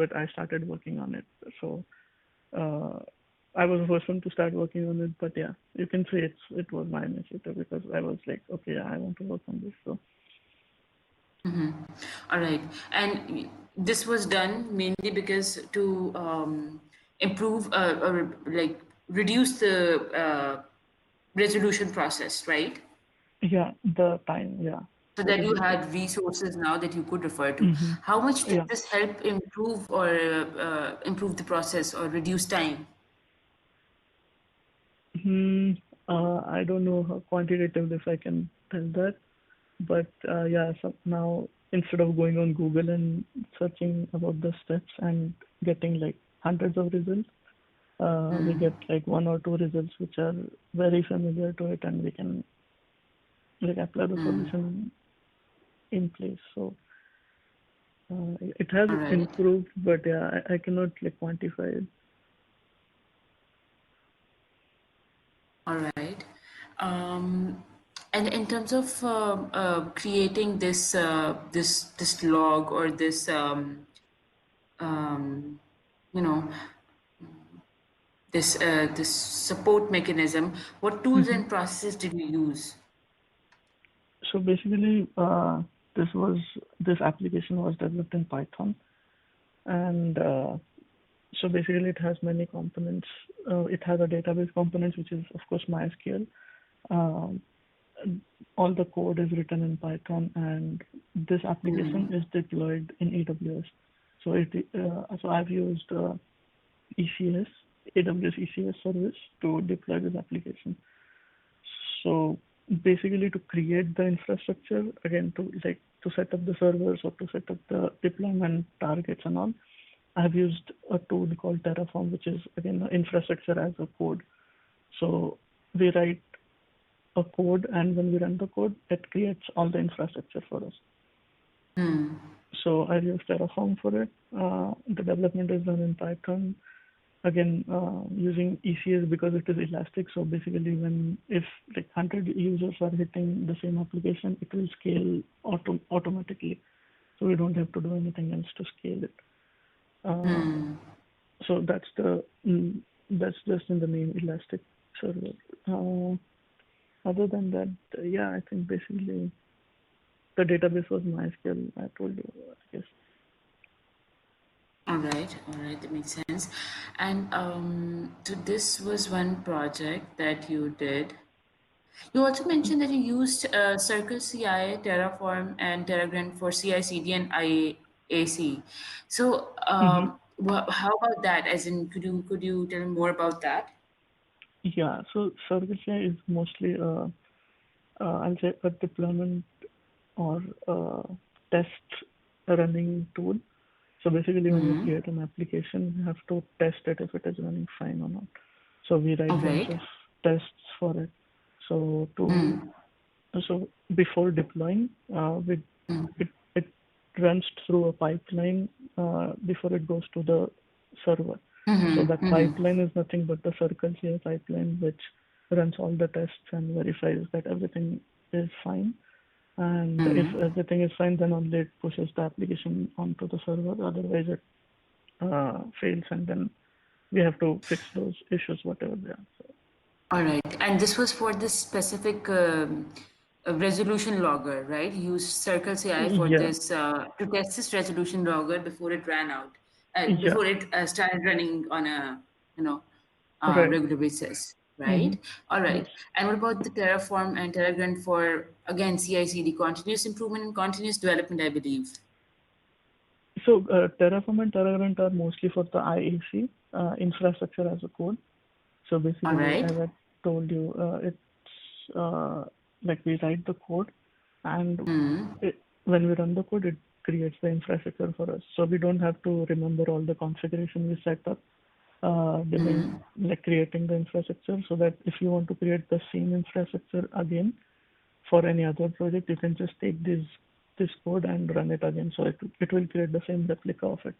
but I started working on it. So uh, I was the first one to start working on it. But yeah, you can say it was my initiative because I was like, okay, I want to work on this. So All right. And this was done mainly because to improve or like reduce the resolution process, right? yeah, the time, yeah, So that you specifically. had resources now that you could refer to. Hmm. How much did Yeah. this help improve or improve the process or reduce time? Hmm. I don't know how quantitatively if I can tell that, but yeah, so now instead of going on Google and searching about the steps and getting like hundreds of results, we get like one or two results which are very familiar to it, and we can like apply the solution in place. So it has All right. improved, but yeah, I cannot like quantify it. All right. And in terms of creating this log or this um, you know this support mechanism, what tools Hmm. and processes did you use? So basically, this application was developed in Python, and so basically it has many components. It has a database component, which is of course MySQL. Um, all the code is written in Python, and this application is deployed in AWS. So I've used ECS, AWS ECS service to deploy this application. So basically, to create the infrastructure again, to set up the servers or to set up the deployment targets and all, I've used a tool called Terraform, which is again infrastructure as a code. So we write a code, and when we run the code, it creates all the infrastructure for us. So I use Terraform for it. The development is done in Python. Again, using ECS because it is elastic. So basically, when if like 100 users are hitting the same application, it will scale automatically. So we don't have to do anything else to scale it. Uh, so that's just in the name elastic server. Uh, Other than that, yeah, I think basically the database was MySQL. I told you, I guess. All right, that makes sense. And so this was one project that you did. You also mentioned that you used Circle CI, Terraform, and Terragrant for CI/CD and IAC. So, Hmm. how about that? As in, could you tell me more about that? Yeah, so Service is mostly I'll say a deployment or test running tool. So basically, when we create an application, we have to test it if it is running fine or not. So we All write bunch right. of tests for it. So to so before deploying, it runs through a pipeline before it goes to the server. So that pipeline is nothing but the Circle CI pipeline, which runs all the tests and verifies that everything is fine. And if everything is fine, then only it pushes the application onto the server. Otherwise, it fails, and then we have to fix those issues, whatever they are. So, All right. And this was for this specific resolution logger, right? You used Circle CI for yeah, this to test this resolution logger before it ran out, yeah, before it started running on a you know right. regular basis, Hmm. right? All right. Yes. And what about the Terraform and Terragrant for again CI/CD, continuous improvement and continuous development, I believe. So Terraform and Terragrant are mostly for the IAC, infrastructure as a code. So All basically, right. as I told you, it's like we write the code, and when we run the code, it creates the infrastructure for us. So we don't have to remember all the configuration we set up during like creating the infrastructure. So that if you want to create the same infrastructure again for any other project, you can just take this code and run it again. So it will create the same replica of it.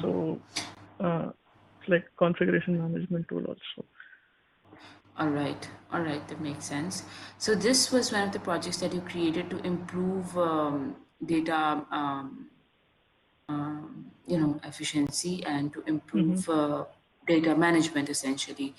So it's like configuration management tool also. All right, that makes sense. So this was one of the projects that you created to improve data efficiency and to improve Mhm. data management essentially.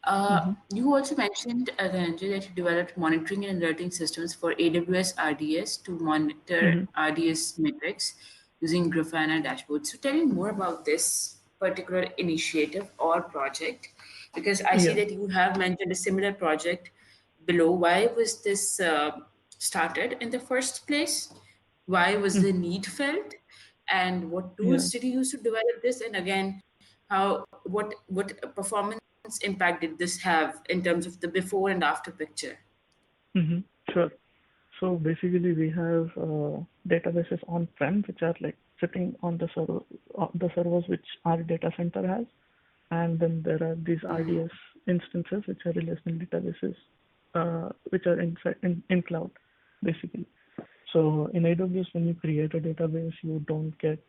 Mhm. You also mentioned, Dhananjay, that you developed monitoring and alerting systems for AWS RDS to monitor Mhm. RDS metrics using Grafana dashboards. So tell me more about this particular initiative or project, because I see Yeah. that you have mentioned a similar project below. Why was this started in the first place? Why was Mm. the need felt? And what Yeah. tools did you use to develop this? And again, how what performance impact did this have in terms of the before and after picture? Mhm. Sure. So basically, we have databases on-prem, which are like sitting on the servers which our data center has, and then there are these RDS instances, which are relational databases, which are in cloud, basically. So in AWS, when you create a database, you don't get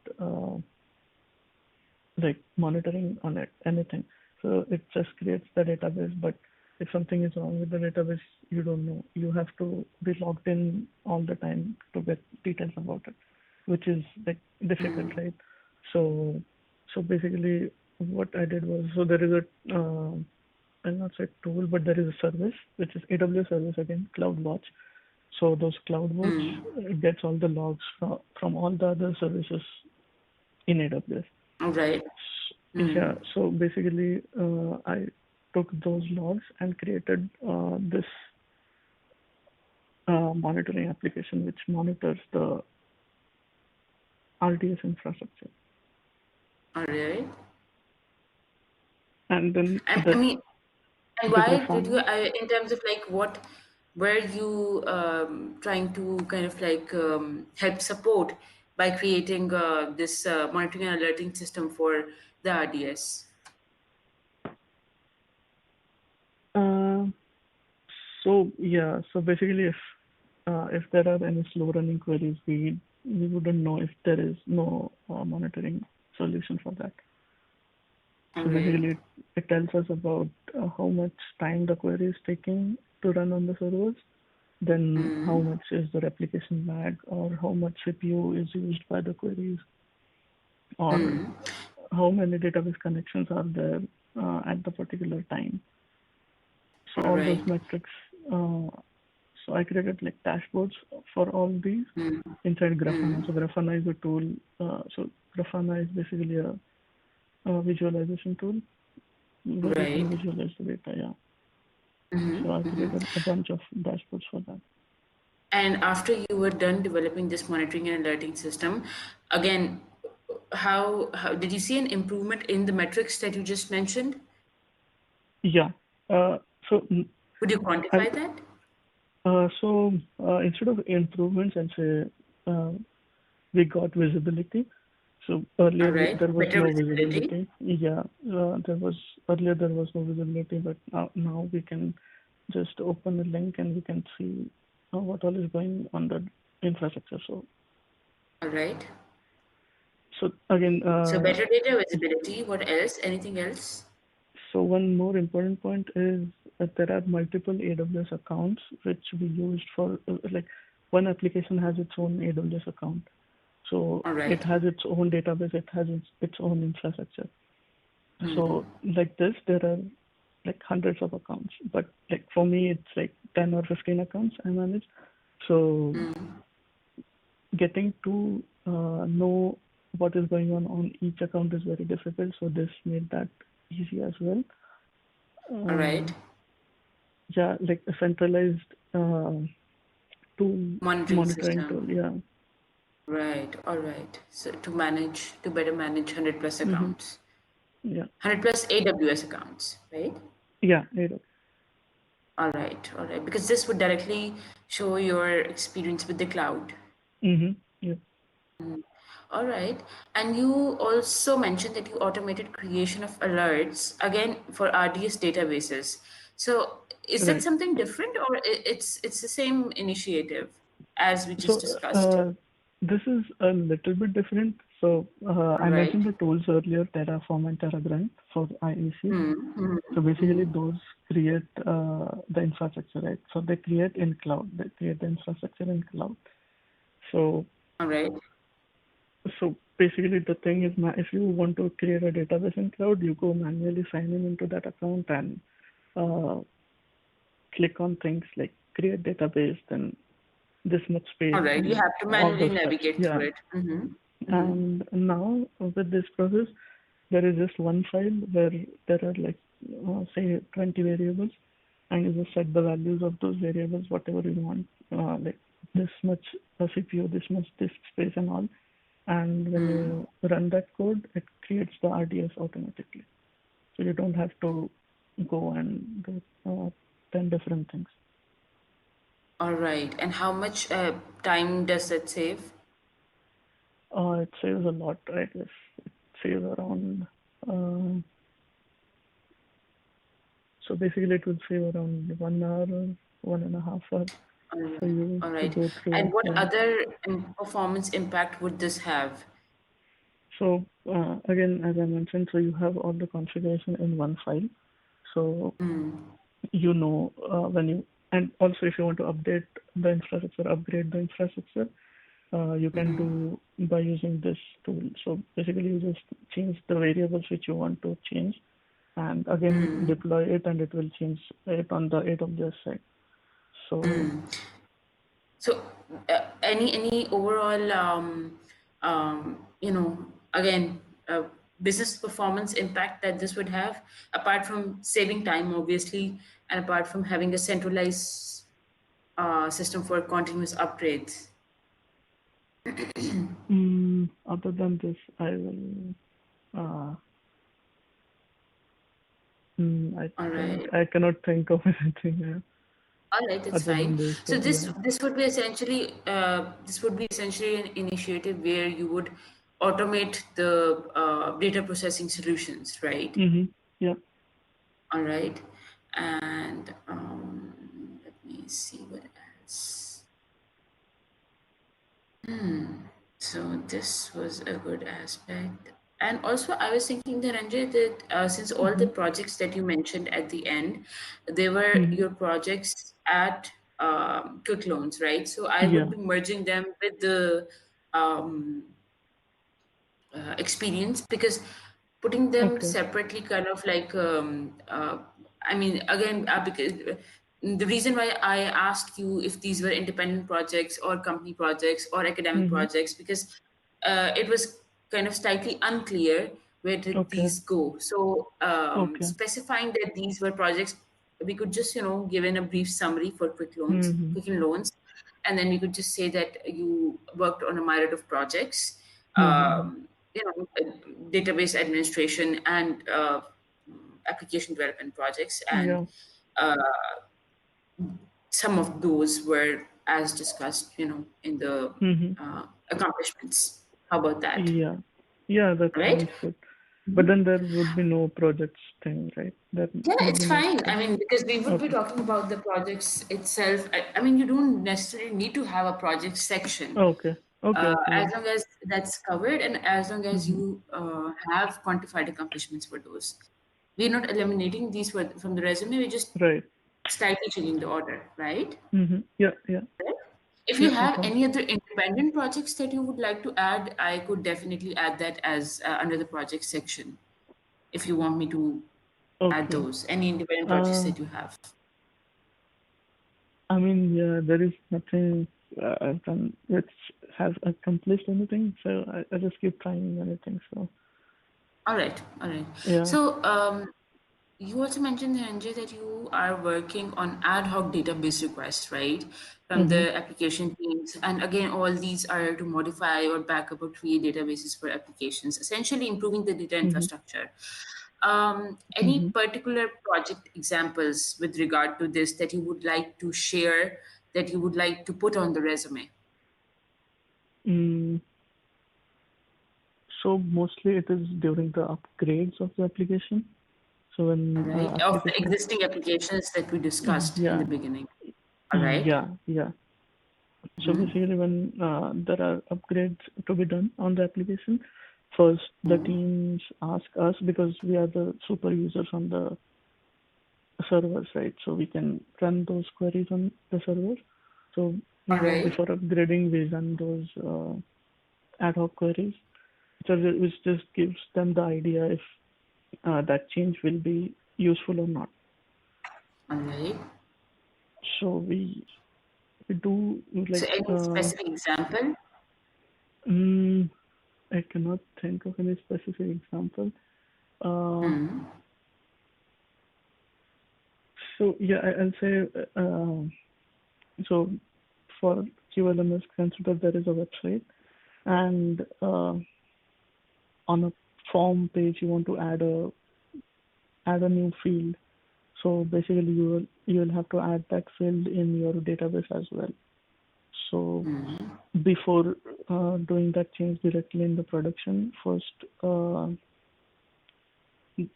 like monitoring on it, anything. So it just creates the database, but if something is wrong with the database, you don't know. You have to be logged in all the time to get details about it, which is like difficult, right? So, so basically, what I did was, so there is I'll not say tool, but there is a service which is AWS service again, CloudWatch. So those CloudWatch gets all the logs from all the other services in AWS. All right. Yeah, so basically, I took those logs and created this monitoring application which monitors the RDS infrastructure. All right. And then I mean, and the why did you, Grafana. in terms of like what were you trying to kind of like help support by creating this monitoring and alerting system for the RDS? Uh, so yeah, so basically, if there are any slow running queries, we wouldn't know if there is no monitoring solution for that. All So right. basically, it tells us about how much time the query is taking to run on the servers, then how much is the replication lag, or how much CPU is used by the queries, or how many database connections are there at the particular time. So All all those right. metrics. Uh, so I created like dashboards for all these inside Grafana. So Grafana is a tool. So Grafana is basically a visualization tool where you can Right. visualize the data. Yeah. So I created a bunch of dashboards for that. And after you were done developing this monitoring and alerting system, again, how did you see an improvement in the metrics that you just mentioned? Yeah. Uh, so mm, Could you I'll, quantify that? instead of improvements, and say we got visibility. So All earlier right. there was Better no visibility. visibility. Yeah, there was no visibility, but now we can just open a link and we can see what all is going on the infrastructure. All right. So again, So better data visibility. What else? Anything else? so one more important point is that there are multiple AWS accounts which we used for like one application has its own AWS account. So All it right. has its own database, it has its own infrastructure. So like this, there are like hundreds of accounts, but like for me, it's like 10 or 15 accounts I manage. So getting to know what is going on each account is very difficult. So this made that easy as well. All Uh, right. yeah, like a centralized tool, Monitoring monitoring system. tool. Yeah. Right. All right. So to better manage 100 plus Hmm. accounts, Yeah. 100 plus AWS accounts, right? Yeah. AWS. All right. All right. Because this would directly show your experience with the cloud. Mm-hmm. Yeah. All right. And you also mentioned that you automated creation of alerts again for RDS databases. So is that Right. something different, or it's the same initiative as we just So discussed? this is a little bit different. So All I right. mentioned the tools earlier, Terraform and TerraGrant for IAC. Mm-hmm. So basically, those create the infrastructure, right? So they create in cloud. They create the infrastructure in cloud. So All right. So basically, the thing is, if you want to create a database in cloud, you go manually sign in into that account and uh, click on things like create database, then this much All space, right. You and have to all manually those steps. navigate Yeah. through it. Mm-hmm. Mm-hmm. And now with this process, there is just one file where there are like say 20 variables, and you just set the values of those variables, whatever you want, like this much CPU, this much disk space, and all. And when Mm. you run that code, it creates the RDS automatically. So you don't have to go and do 10 different things. All right. And how much time does that save? It saves a lot, I guess. It saves around, uh, so basically it will save around 1 hour or 1.5 hours All for right. you All to right. go And through. what Yeah. other performance impact would this have? So again, as I mentioned, so you have all the configuration in one file. So Mm. when you, and also if you want to update the infrastructure, upgrade the infrastructure, you can Mm. do by using this tool. So basically, you just change the variables which you want to change, and again Mm. deploy it, and it will change it on the AWS side. So Mm. So, any overall, again, business performance impact that this would have, apart from saving time, obviously, and apart from having a centralized system for continuous upgrades. other than this, I will. I All think right. I cannot think of anything All right, that's other fine. than this. So So this yeah. this would be essentially an initiative where you would automate the data processing solutions, right? Yeah. All right. And let me see what else. So this was a good aspect. And also, I was thinking, Dhananjay, that since all the Mm-hmm. projects that you mentioned at the end, they were Mm-hmm. your projects at Quick Loans, right? So I would Yeah. be merging them with the um, experience, because putting them Okay. separately kind of like I mean, again, because the reason why I asked you if these were independent projects or company projects or academic Mm-hmm. projects, because it was kind of slightly unclear where did Okay. these go. So Okay. specifying that these were projects, we could just give in a brief summary for Mm-hmm. quick loans, and then we could just say that you worked on a myriad of projects, Mm-hmm. database administration and application development projects, and Yeah. uh, some of those were as discussed, in the Mm-hmm. accomplishments. How about that? Yeah. Yeah, that Right? sounds good. But then there would be no projects thing, right? There Yeah, would it's be no fine. I project. mean, because we would be Okay. talking about the projects itself. I mean, you don't necessarily need to have a project section, Okay. Okay. Okay. as Yeah. long as that's covered and as long as Mm-hmm. you have quantified accomplishments for those. We're not eliminating these from the resume. We're just Right. slightly changing the order, right? Mm-hmm. Yeah. Yeah. Right? If you Yeah. That have sounds any other independent projects that you would like to add, I could definitely add that as under the project section. If you want me to add okay. those, any independent projects Uh, that you have. I mean, yeah, there is nothing I've done which has accomplished anything, so I just keep trying anything. So All right, all right. yeah. So, you also mentioned, Dhananjay, that you are working on ad hoc database requests, right? From Mm-hmm. the application teams. And again, all these are to modify or backup or create databases for applications, essentially improving the data Mm-hmm. infrastructure. Any Mm-hmm. particular project examples with regard to this that you would like to share, that you would like to put on the resume? Mm, so mostly it is during the upgrades of the application. So All when right. Of the application, existing applications that we discussed in yeah, the beginning. All right. yeah, yeah. So Mm-hmm. basically, when there are upgrades to be done on the application, first the teams ask us because we are the super users on the servers, right? So we can run those queries on the server. So All right. before upgrading, we run those. ad hoc queries, which just gives them the idea if that change will be useful or not. All right. So we do So like any specific example? mm, I cannot think of any specific example. Uh, Hmm. so yeah, I'll say so for QLMS, consider there is a website, and on a form page you want to add a new field. So basically, you will have to add that field in your database as well. So before doing that change directly in the production, first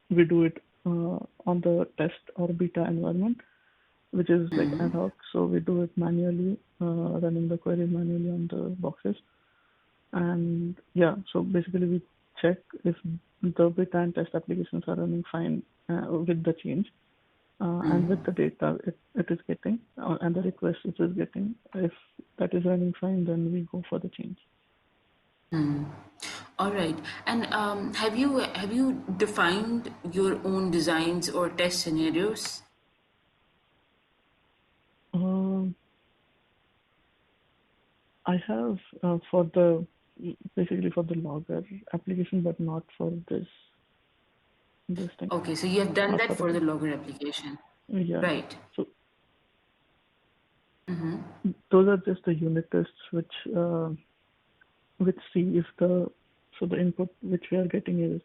we do it on the test or beta environment, which is like ad hoc. So we do it manually, running the query manually on the boxes. And yeah, so basically we check if the beta and test applications are running fine with the change and with the data it is getting and the request it is getting. If that is running fine, then we go for the change. All right. And have you defined your own designs or test scenarios? Um, I have for the basically for the logger application, but not for this thing, Okay, so you have done not that for the for the logger application. yeah. Right. So those are just the unit tests which see if the input which we are getting is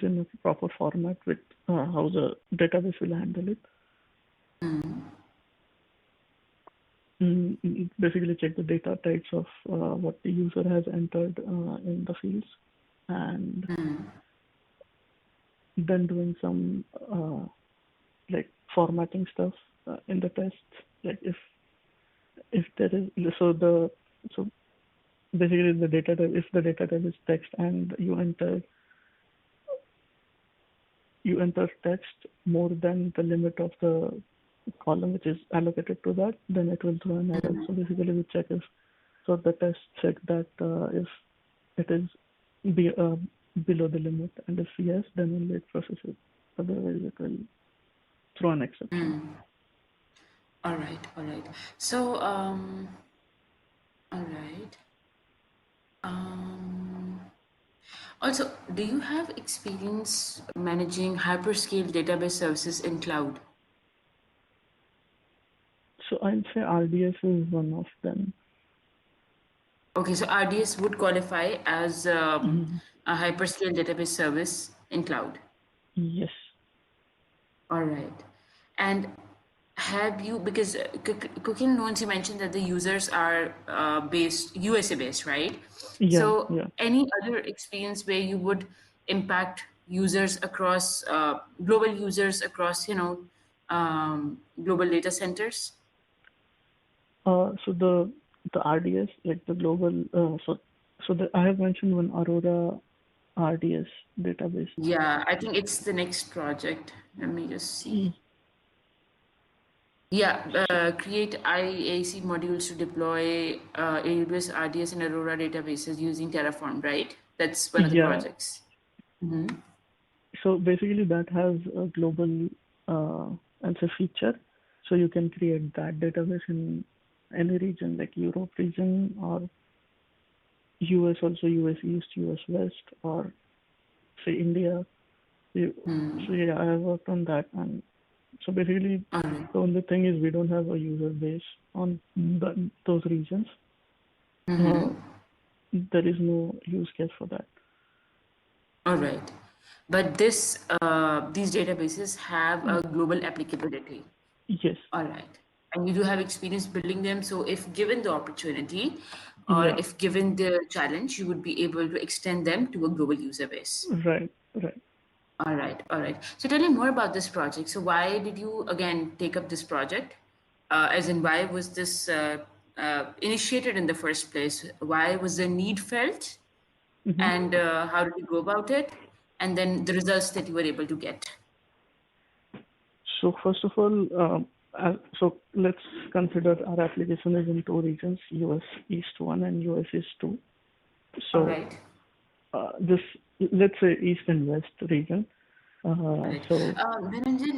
in a proper format with how the database will handle it. Basically, check the data types of what the user has entered in the fields, and then doing some like formatting stuff in the tests. Like if there is so basically the data type, if the data type is text and you enter text more than the limit of the column which is allocated to that, then it will throw an error. So basically, we check if so the test check that if it is be, below the limit, and if yes, then only it processes it. Otherwise, it will throw an exception. All right. All right. So, all right. Um, Also, do you have experience managing hyperscale database services in cloud? So I'd say RDS is one of them. Okay, so RDS would qualify as Mhm. a hyperscale database service in cloud. Yes. All right. And have you, because Cooking Loans, you mentioned that the users are based, USA based, right? Yeah. So, Yeah. any other experience where you would impact users across, global users across, global data centers? So the RDS, like the global, I have mentioned one Aurora RDS database. Yeah, I think it's the next project. Let me just see. Mm. Yeah, So create IAC modules to deploy AWS RDS and Aurora databases using Terraform, right? That's one of the yeah, projects. Hmm. so basically that has a global answer feature. So you can create that database in any region, like Europe region or US, also US East, US West, or say India. You, so yeah, I have worked on that, and so basically All right. the only thing is we don't have a user base on those regions. Uh, there is no use case for that. All right. But these databases have Mm. a global applicability. Yes, All right. And you do have experience building them. So if given the opportunity or yeah, if given the challenge, you would be able to extend them to a global user base. right, right. All right, all right. So tell me more about this project. So why did you again take up this project? As in, why was this initiated in the first place? Why was the need felt, Hmm. and how did you go about it? And then the results that you were able to get. So first of all, so let's consider our application is in two regions, US East 1 and US East 2. All So right. this, let's say, east and west region. All right. So Dhananjay,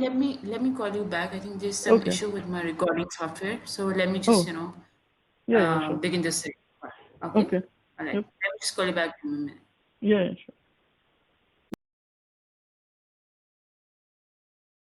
let me call you back. I think there's some okay. issue with my recording software. So let me just, Oh, yeah, yeah, sure. begin this thing. Okay? Okay. All right. Yep. Let me just call you back in a minute. Yeah, yeah, sure.